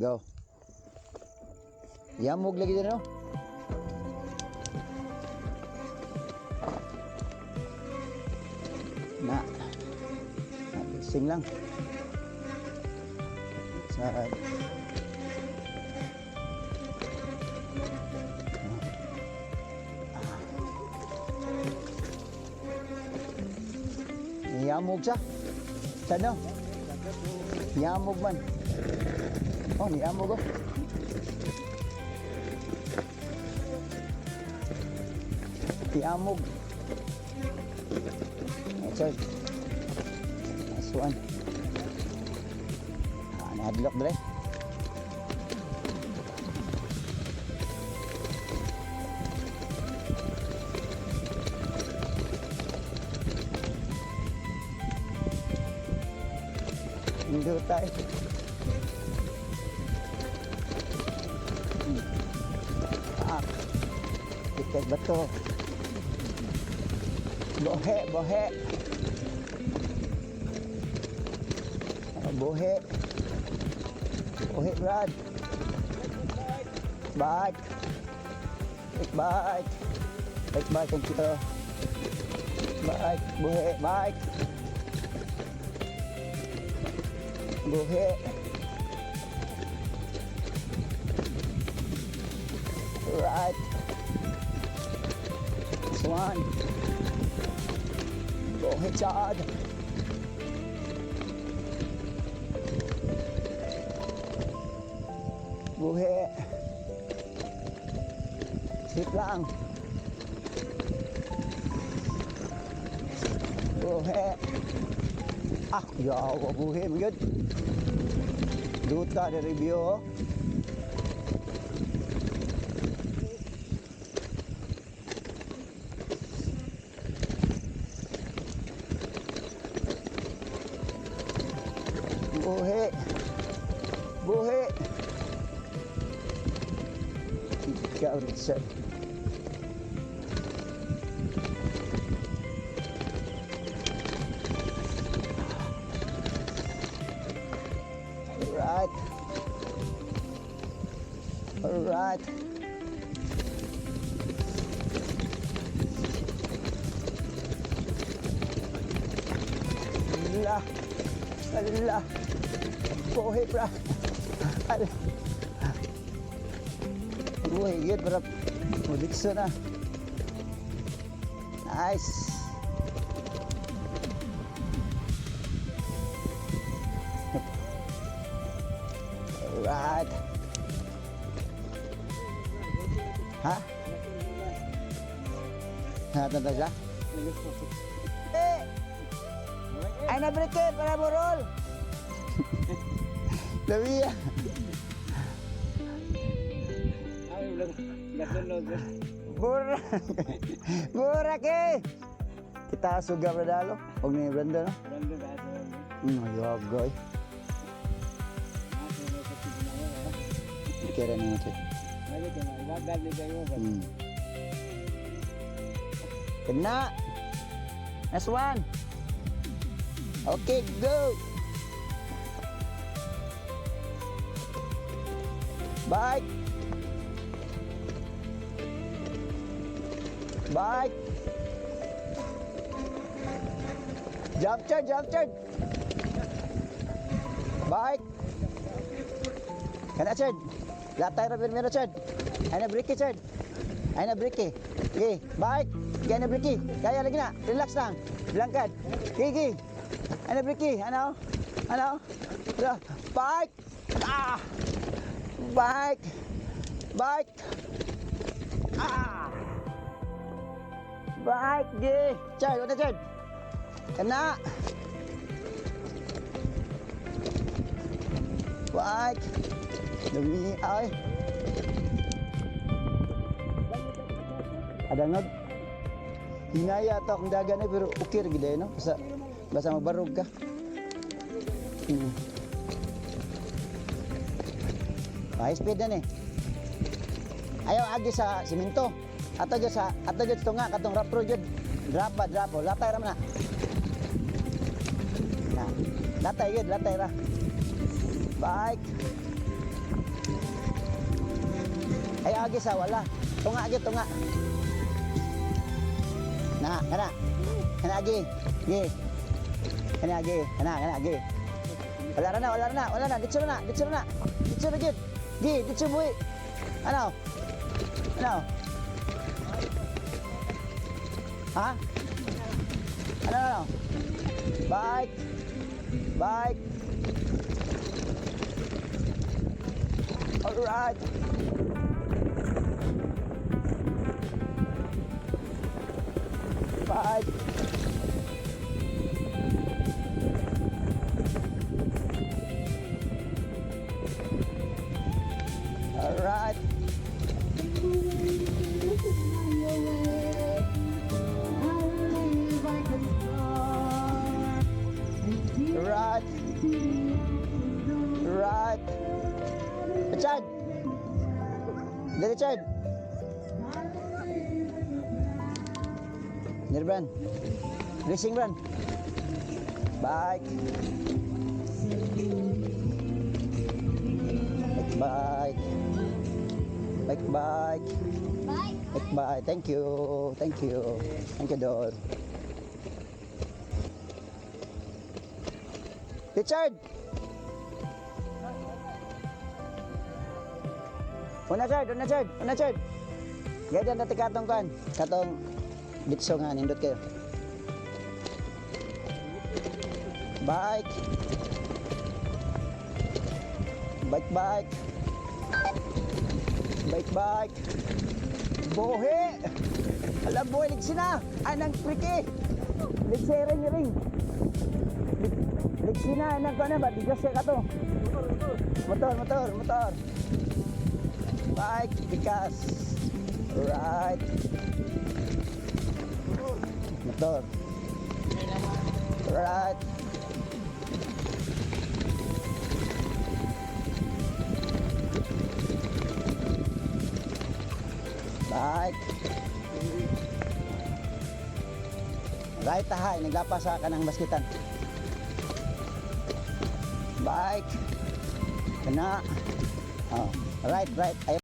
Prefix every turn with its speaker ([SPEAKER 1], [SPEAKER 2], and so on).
[SPEAKER 1] Go. Yamog lagi din, no? Na. Sing lang. Sa Yamog siya. Saan, no? Yamog man. Oh, niyamog, oh. Yamog. That's it. Nice one. Nahadlock dre. Hindi tayo. Tiket betul. Bohe, bohe. Bohe. Bohe, Brad. Bye. Bye. Bye, komputer. Bye, bohe, bye. Bohe. Right. This one. Bohe, Chad. Bohe. Sip lang. Bohe. Ah, yawa buhe magad. Duta dari review. Buhe. Buhe. Tiga urusan. Alright. Alright. Allah. Allah. Buhay, bro. Allah. Buhay, good, bro. Mulikso na. Nice. Alright. Ha? Natanda siya? Eh! Ay nabrike para burol! Labi ya. Burra. Burra ke. Kita suga berdalo. Og ni Brenda no. Yogoy. Kira ni macam. Kena. Nice one. Okay, go. Bye. Bye. Jump turn, jump turn. Bye. Kena turn. Latay ra primero turn. Ay na break turn. Ay na break. Okay, bye. Kaya na break. Kaya lagi na. Relax lang. Bilangkan. Okay. Ay na break. Ano? Ano? Bye. Ah. Bike. Bike. Ah. Bike đi. Chơi, udah chơi. Kena. Bike. Demi ay. Ada nag. Hinaya to akong dagan pero ukir gid no. Basta mabarog ka. High speed na ni. Ayaw agi sa simento. Ato jud tunga katong rap pro jud. Drapa. Latay ra man na. Na. Latay ra. Bike. agi sa wala. Tunga agi, tunga. Na, kana. Kana agi. Gi. Kana agi, kana agi. Wala na. Dito na. Dito gid. Gi, dito buhi. Ano? Ha? Ano? Bike. Alright. Bike. Alright. Right. Richard. Richard. Nirban. Racing run. Bike. Bike. Thank you, Dor. Richard. Una Chard. Ganyan natin katong kan. Katong bitso nga, nindot kayo. Bike. Bohe. Alam boy, ligsi na. Anang priki. Ligsi ring. Ligsi na, anang ko na ba? Bigas ka to. Motor. Bike, bigas. Right. Motor. Right. Bike. Right tahay, naglapasa ka ng basketan. Bike. Kena. Oh, right. Ayaw.